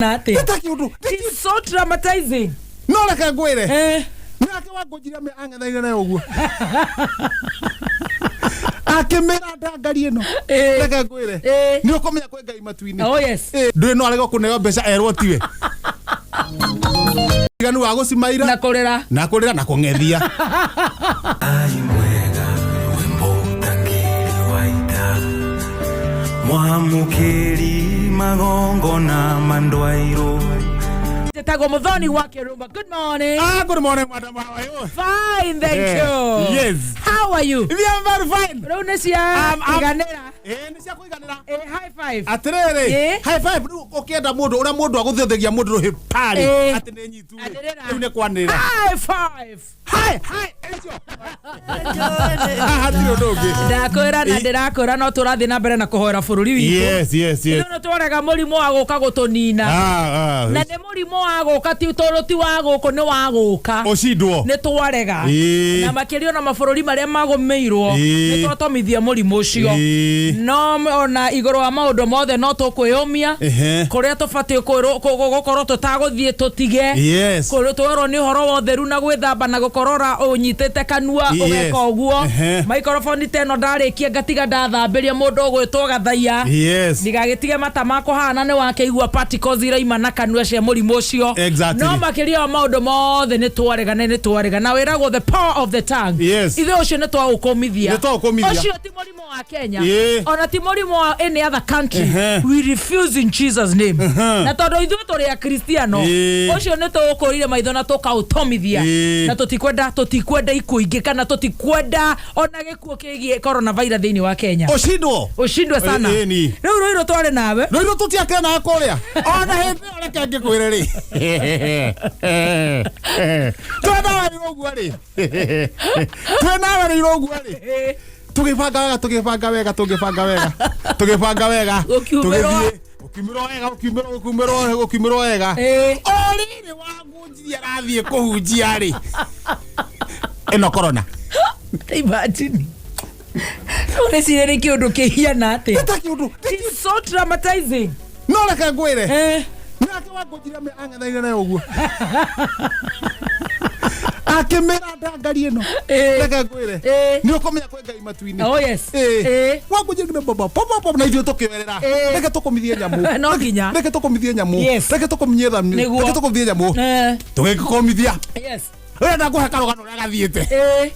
It's so traumatizing. No reke ngwire. Nake wangojira me angathaire na uguo. Akemera ndangari eno. Reke ngwire. Ni ukomenya kwe ngai matuini. Oh yes. Ndwe no arego kuneo mbeca erwo tiwe. Iganu wa gucimaira. Na kurira na kungethia. Mwamukiri magongo na mandwairo. Tago Muthoni wake Rumba. Good morning. Good morning, madam. How are you? Fine, thank you. Yes. How are you? We are very fine. Raunesia iganera. Nisia kuiganera. High five. Atrere. High five. Ukienda mundu uria mundu aguthethegia mundu ro hipari. Ati ne nyitu. Riu ne kwanira. High five. Hi. Enjo. Hatiro doge. Ndakwira na ndirakura no turathi na mbere na kuhoera bururi witu. Yes. No twarega murimu wa guka gutunina. Na ne murimu wa guka ti toruti wa guku ni wa guka. Ocidwo. Ni twarega. Na makirio na mabururi maria magumeirwo. Ni twatomithia murimu ucio. No ona iguru wa maundu mothe no tukwiyumia. Kuria tubati gukorwo tutaguthie tutige. Kuria twero ni horo wa theru na gwithamba na gukorora unyitete kanua ugeka uguo. Microphone teno ndarikia ngatiga ndathambiria mundu ugwitwo Gathaia. Ndigagitige mata mako hana ni wake igua particles iraima na kanua cia murimu ucio. No makiria wa maundu mothe ni twarega na wiragwo the power of the tongue. Ithe ucio ni twagukomithia. Ucio ti murimu wa Kenya. Ona ti murimu wa any other country. We refuse in Jesus name. Na tondu ithuĩ turi a Kristiano ucio ni tugukurire maitho na tukautomithia na tutikwenda ikuingi kana tutikwenda ona gikuo kigie coronavirus thiini wa Kenya. Ushindwe sana. Riu tware nawe. Riu tutiake na kuria. Ona hindi oreke ngikwire ri. Twena wari uguo ri. Tugibanga wega. Ukimiro wega. Oriri wangunjia rathie kuhunjia ri. Eno corona. Imagine. Unesire kiundu kihiana ati. It's so traumatizing. No reke ngwire. Nake wangojira me angathaire na uguo. Akemera ndangari eno. Reke ngwire. Ni ukomenya kwe ngai matuini. Oh yes. Wangojira baba pop na ithio tukiwerera. Reke tukomithie nyamu. No nginya. Reke tukomithie nyamu. Reke tukomithie thamu. Reke tukomithie nyamu. Tugikomithia. Yes. Wenda kuheka rugano rwa gathiete.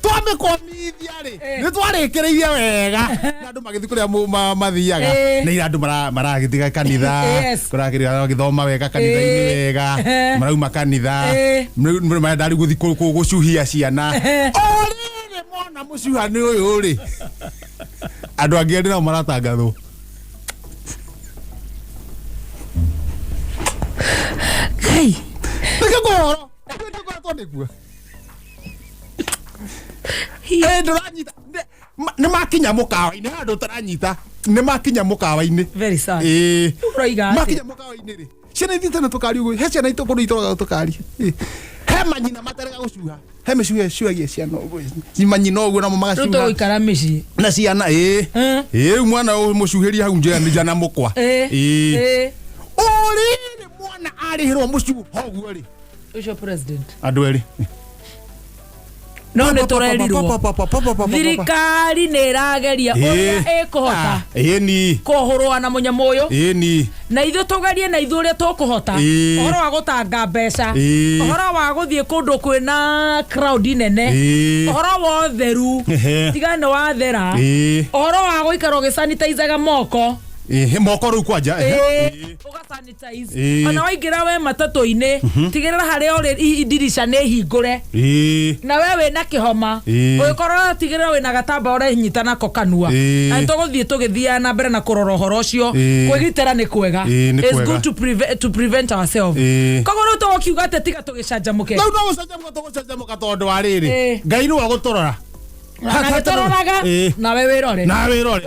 Twame komithia ri. Ni twarekereirie wega. Na andu magithi kuria mathiaga. Na ira andu maragithiga kanitha. Kurakirira githoma wega kanitha-ini wega. Marauma kanitha. Marendari guthi gucuhia ciana. Orire mona mucuha ni uyu ri. Andu angi ndi nao maratangathwo. Hey. Ndikagoro. Ndikagoro. Nduranyita ni makinya mukawa-ini handu taranyita ni makinya mukawa-ini. Very sad. Uroiga makinya mukawa-ini ri ciana ithite na tukari uguo he ciana itukuru itoroga tukari he manyina matarega gucuha he mecuhe ciuagie ciana uguo manyina uguo na magacuha ruto ikara mici na ciana mwana mucuhiria hau njana mukwa urire mwana arihirwo mucu hoguo ri ucio president andu eri no ne torerirwo thirikari ne irageria uria ikuhota ni kuhurwa na munyamo uyu ni na ithu tugerie na ithu uria tukuhota uhoro wa gutanga mbeca uhoro wa guthie kundu kwina crowd nene uhoro wa theru tigane wa thera uhoro wa guikara ugisanitizaga moko moko ru kwanja uga sanitize ona waingira we matatu-ini tigirira haria uri dirisha ne hingure na wewe na kihoma ugikorora tigirira we na gatamba uri hinyita nako kanua na tuguthie tugithia na mbere na kurora horo ucio kwigitira ni kwega. It's good to prevent ourselves. Kogoro to kiuga ati tiga tugicanjamuke no gucanjamuka tondu wa riri ngai ni wa gutorora Agĩtororaga nawe wĩrore.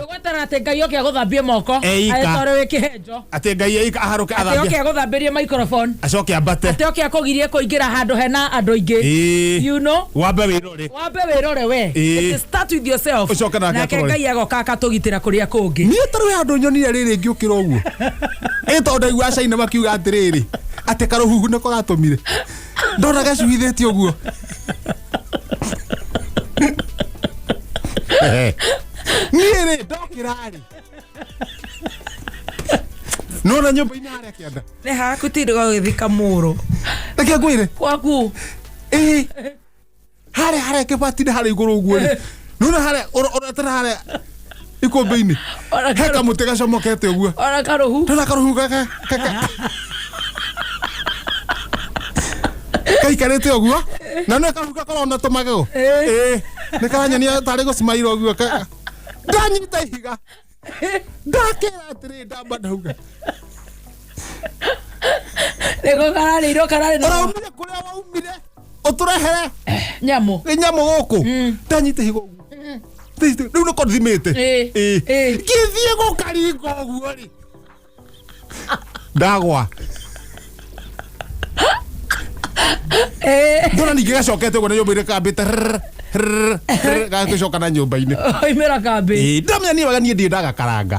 Ũgwetera atĩ Ngai oke agũthambie moko. Agĩtore wĩkĩhenjo. Atĩ Ngai aharoke athambie. Atĩ oke agũthambĩrie microphone. Acoke ambate. Atĩ oke akũgirie kũingĩra handũ hena andũ aingĩ. You know? Wambe wĩrore we. Start with yourself. Nake Ngai agoka akatũgitĩra kũrĩa kũngĩ. Niĩ tarĩ handũ nyonire rĩrĩ ngĩũkĩra ũguo. Ĩtondũ igua China makiuga atĩrĩrĩ. Atĩ karũhuhu nĩko gatũmire. Ndona gacuithĩtie ũguo. Niĩ ndokĩrarĩ. Nona nyũmba-inĩ harĩa kĩanda. Nĩ haku tindĩ gũgĩthika mũrũ. Reke ngwĩre. Gwaku. Harĩa kĩbati-inĩ harĩa igũrũ ũguo rĩ. Nona harĩa ũratara harĩa ikũmbĩ-inĩ. He kamũtĩ gacomokete ũguo. Ona karũhu. Ndona karũhu gaka. Kaikarĩte ũguo. Na nĩ karũhu gakorwo na tũmagego. Nĩ karanyonia tarĩ gũcimaira ũguo. Ndanyita ihiga. Ndakĩra atĩrĩ ndamba ndauga. Nĩko kararĩ no. Ũraumire kũrĩa waumire. Ũtũrehere. Nyamũ. Nyamũ gũkũ. Ndanyita ihiga ũguo. Rĩu nĩ kũthimĩte. Ngĩthiĩ gũkaringa ũguo rĩ. Ndagwa. Ndona ningĩ gacokete ũguo na nyũmba-inĩ kambĩte. Gagĩcoka na nyũmba-inĩ. Oimĩra kambĩ. Ndamenya niĩ waga niĩ ndĩ ndagakaranga.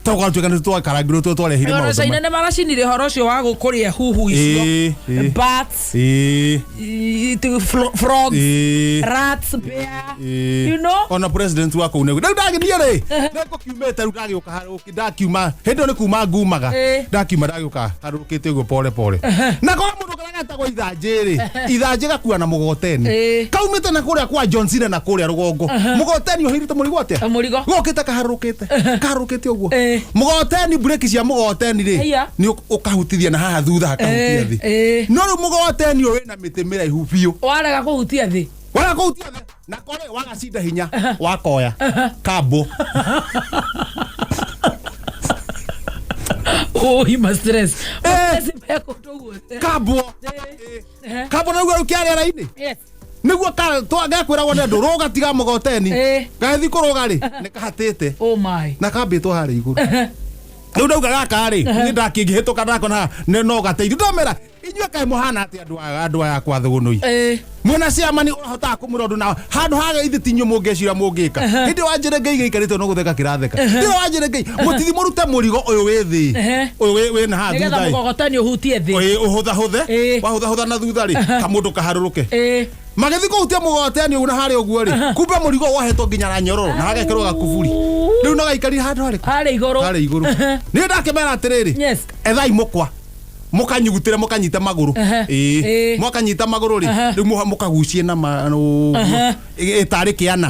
Twakorwo tuĩka nĩ twakarangirwo twarehire maũndũ. Ona China nĩ maracinire ũhoro ũcio wa gũkũria huhu icio. Bats. Frogs. Rats. Bear. You know? Ona president wa kũu nĩguo. Ndagĩthiĩ rĩ. Nĩngũkiumĩte rĩu ndagĩũka harũki. Ndakiuma. Hĩndĩ ĩyo nĩ kuma ngumaga. Ndakiuma ndagĩũka harũkĩte ũguo pole pole. Na kwa mũndũ karagĩtagwo ithanjĩ rĩ. Ithanjĩ gakua na mũgoteni. Kaumĩte na kũrĩa kwa John Cena na kũrĩa rũgongo. Mũgoteni ũhĩrĩte mũrigo atĩa? Mũrigo. Gũkĩte kaharũkĩte ũguo. Mũgoteni breki cia mũgoteni rĩ. Nĩ ũkahutithia na haha thutha hakahutia thĩ. No rĩu mũgoteni ũyũ wĩna mĩtĩ mĩraihu biũ. Warega kũhutia thĩ. Na kore wagacinda hinya wakoya. Kambo. Oh, he must stress. Kambo. Kambo na rĩu kĩarĩ raini. Yes. Nĩguo gakwĩragwo nĩ andũ rũga tiga mũgoteni. Gathi kũrũga rĩ nĩ kahatĩte. Oh my. Na kambĩtwo harĩa igũrũ. Rĩu ndauga gaka rĩ nĩ ndakĩngĩhĩtũka ndakona no gateithio. Ndamera inyuĩ kaĩ mũhana atĩ andũ aya kwa thũgũnũi. Mwena ciamani ũrahotaga kũmwĩra ũndũ na handũ haga ithe ti inyuĩ mũngĩcira mũngĩka. Hĩndĩ wanjĩre Ngai gĩikarĩte no gũtheka kĩratheka. Hĩndĩ wanjĩre Ngai mũtithi mũrute mũrigo ũyũ wĩ thĩ. Ũyũ wĩ na haha thutha. Nĩgetha mũgogotani ũhutie thĩ. Ũhũthahũthe. Wahũthahũtha na thutha rĩ kamũndũ kaharũrũke. Magĩthi kũhutia mũgoteni ũguo na harĩa ũguo rĩ. Kumbe mũrigo wahetwo nginya na nyororo na hagekĩrwo gakuburi. Rĩu no gaikari handũ harĩkũ? Harĩa igũrũ. Nĩ ndakĩmera atĩrĩrĩ. Ethai mũkwa. Mũkanyugutĩre mũkanyita magũrũ. Mũkanyita magũrũ rĩ. Rĩu mũkagucie na tarĩ kĩana.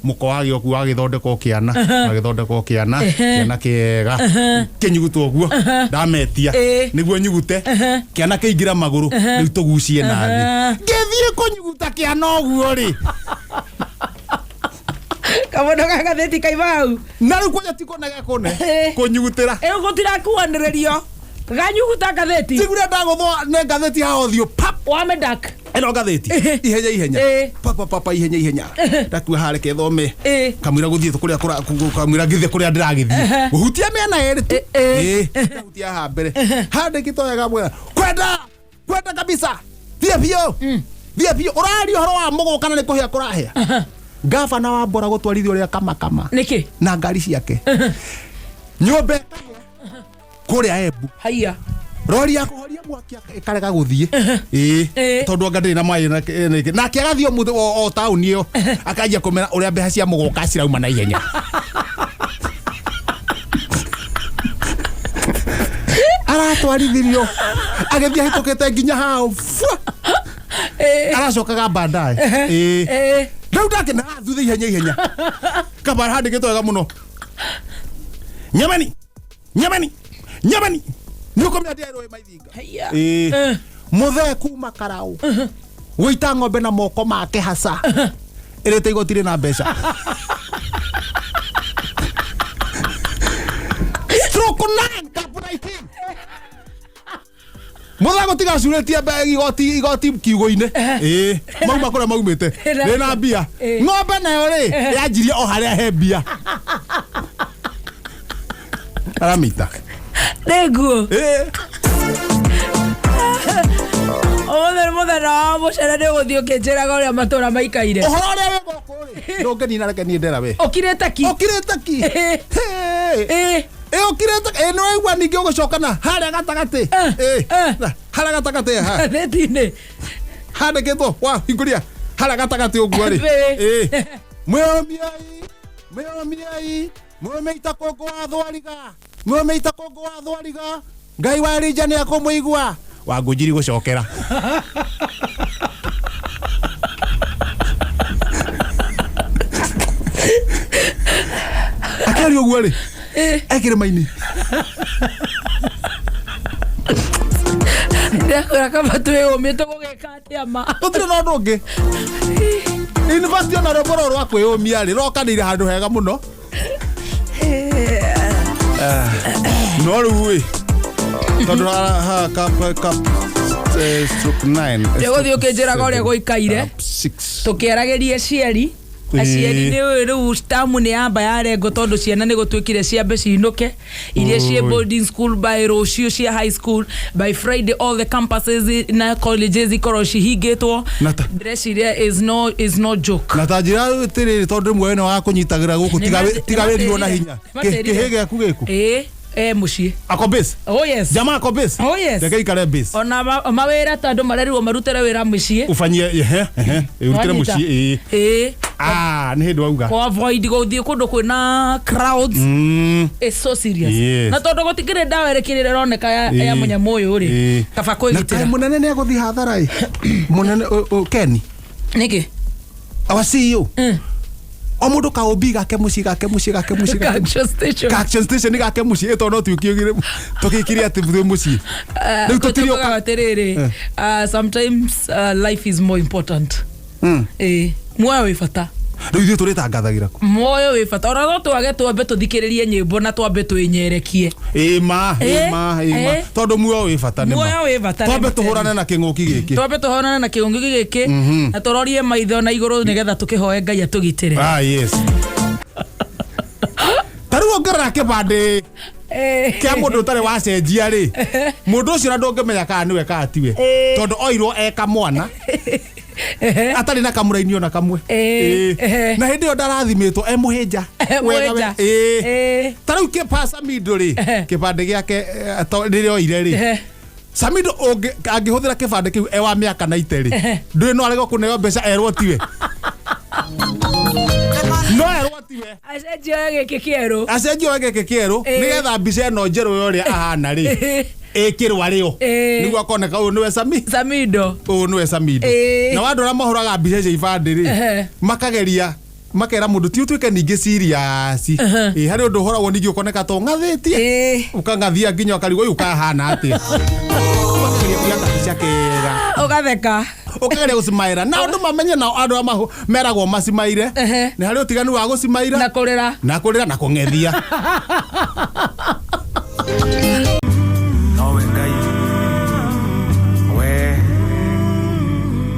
Mũko wagĩoku wagĩthondekwo kĩana. Wagĩthondekwo kĩana. Kĩana kĩega. Kĩnyugutwo ũguo. Ndametia. Nĩguo nyugute. Kĩana kĩingĩra magũrũ. Rĩu tũgucie na thĩ. Ngĩthiĩ kũnyuguta kĩana ũguo rĩ. Kamondo gagatheti kaimau. Na rĩu kwanja tiko na gakone. Kũnyugutĩra. Gũtirakuanĩrĩrio. Ganyuguta gatheti. Tigure ndagũthwo nĩ gatheti haothio pap. Wamedak. Eno gatheti. Ihenya. Papa ihenya. Ndakua hareke thome. Kamwira gũthiĩ kũrĩa kamwira ngithe kũrĩa ndĩragĩthiĩ. Ũhutia mĩena yerĩ. Ũhutia haha mbere. Handĩkĩtwo wega mwega. Kwenda kabisa. Thiĩ biũ. Ũraria ũhoro wa mũgũ kana nĩ kũhĩa kũrahĩa. Gavana wa Mbora gũtwarithio ũrĩa kama. Nĩkĩ? Na ngari ciake. Nyũmba kũrĩa Embu. Haiya. Rori ya kũhoria mwaki ĩkarega gũthiĩ. Tondũ anga ndĩ na maĩ na kĩagathio mũthĩ o taũni ĩyo. Akanjia kũmera ũrĩa mbeca cia mũgoka cirauma na ihenya. Aratwarithirio. Agĩthiĩ ahĩtũkĩte nginya hao. Aracokaga baadaye. Rĩu ndakena thutha ihenya. Kaba handĩkĩtwo wega mũno. Nyamani. Nĩũkomenya ndĩarũĩ maithinga. Mũthee kuma Karau. Gũita ng'ombe na moko make haca. Ĩrĩte igoti na mbeca. Stroke 9 kapuna ikim. Muthago tiga curetie igoti kiugo-ine mauma kuria maumite rina mbia ng'ombe nayo ri yanjirie o haria he mbia aramita Nego. Muthenya wa mucere nĩ ũgũthiĩ ũkĩnjĩraga ũrĩa matũra maikaire. Ũhoro ũrĩa wĩ gũkũ rĩ ndũngĩnina reke niĩ ndera we. Ũkirĩte ki. Ũkirĩte nĩ waigua ningĩ ũgũcokana harĩa gatagatĩ harĩa gatagatĩ ngathĩti-inĩ handĩkĩtwo wa hingũria harĩa gatagatĩ ũguo rĩ mwĩyomiai kũngũ wa thwariga Ngai wa Elijah nĩ akũmũigua Wangũnjiri gũcokera akĩaria ũguo rĩ ekĩrĩma-inĩ ndakora kama twĩyũmĩte gũgĩka atĩa ma tũtirĩ na ũndũ ũngĩ university ona rwĩmbo rwa kwĩyũmia rĩ rokanĩire handũ hega mũno no rĩu tondũ stroke 9 ndĩgũthiĩ ũkĩnjĩraga ũrĩa gũikaire tũkĩaragĩrie cieri aciari rĩu stamu nĩ yamba yarengwo tondũ ciana nĩ gũtuĩkire ciambe ciinũke iria ciĩ boarding school by rũciũ cia high school by Friday all the campuses na colleges ikorwo cihingĩtwo ndĩreciria is no joke na ta njĩra tĩrĩrĩ tondũ mwe nĩ wa kũnyitagĩra gũkũ tiga wĩrirwo na hinya kĩhĩ gĩaku gĩkũ muciĩ ako base oh yes jamaa ako base oh yes reke ikare base ona mawĩra ta andũ marerirwo marutĩre wĩra mũciĩ ũfanyie urutĩre mũciĩ nĩ hĩndĩ wauga kwa avoid gũthiĩ kũndũ kwĩna crowds it's so serious na tondũ gũtikĩrĩ ndawa ĩrĩkĩrĩre ĩroneka ya mũnyamũ ũyũ rĩ kaba kwĩgitĩra mũnene nĩ agũthiĩ hathara mũnene Ken nĩkĩ our CEO o mũndũ kaũmbi gake mũciĩ action station gake mũciĩ tondũ tũkĩkire atĩ thĩ mũciĩ rĩu tũtirio atĩrĩrĩ sometimes life is more important muoyo wĩ bata rĩu ithuĩ tũrĩtangathagĩra muoyo wĩ bata ona no twage twambe tũthikĩrĩrie nyĩmbo na twambe twĩnyerekie tondũ muoyo wĩ bata twambe tũhũrane na kĩng'ũki gĩkĩ na tũrorie maitho na igũrũ nĩgetha tũkĩhoe Ngai atũgitĩre tarĩu ongerera kĩbandĩ kĩa mũndũ ũtarĩ wacenjia rĩ mũndũ ũcio na ndũngĩmenya kana nĩwe kana tiwe tondũ oirwo eka mwana atarĩ na kamũraini ona kamwe na hĩndĩ ĩyo ndarathimĩtwo mũhĩnja ta rĩu kĩpasa Samido rĩ kĩbandĩ gĩake rĩrĩa oire rĩ Samido angĩhũthĩra kĩbandĩ kĩu wa mĩaka 90 rĩ ndũrĩ no aregwo kũneo mbeca erwo tiwe no erwo tiwe acenjio gĩkĩ kĩerũ nĩgetha mbica ĩno njerũ ũrĩa ahana rĩ ĩkĩrwa rĩo nĩguo akoneka ũyũ nĩwe Samido ũyũ nĩwe Samido na andũ arĩa mahũraga mbica cia ibandĩ rĩ makageria makera mũndũ ti ũtuĩke ningĩ serious harĩ ũndũ ũhoragwo ningĩ ũkoneka to ngathĩtie ũkangathia nginya ũkarigwo ũyũ kahana atĩa ũgatheka ũkageria gũcimaĩra na andũ mamenye nao andũ arĩa meragwo macimaire nĩ harĩ ũtiganu wa gũcimaira na kũrĩra na kũng'ethia nowe Ngai we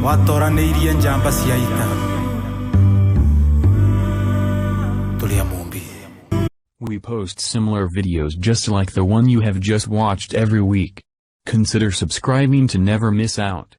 watoranĩirie njamba cia ita tũrĩa mũmbi. We post similar videos just like the one you have just watched every week. Consider subscribing to never miss out.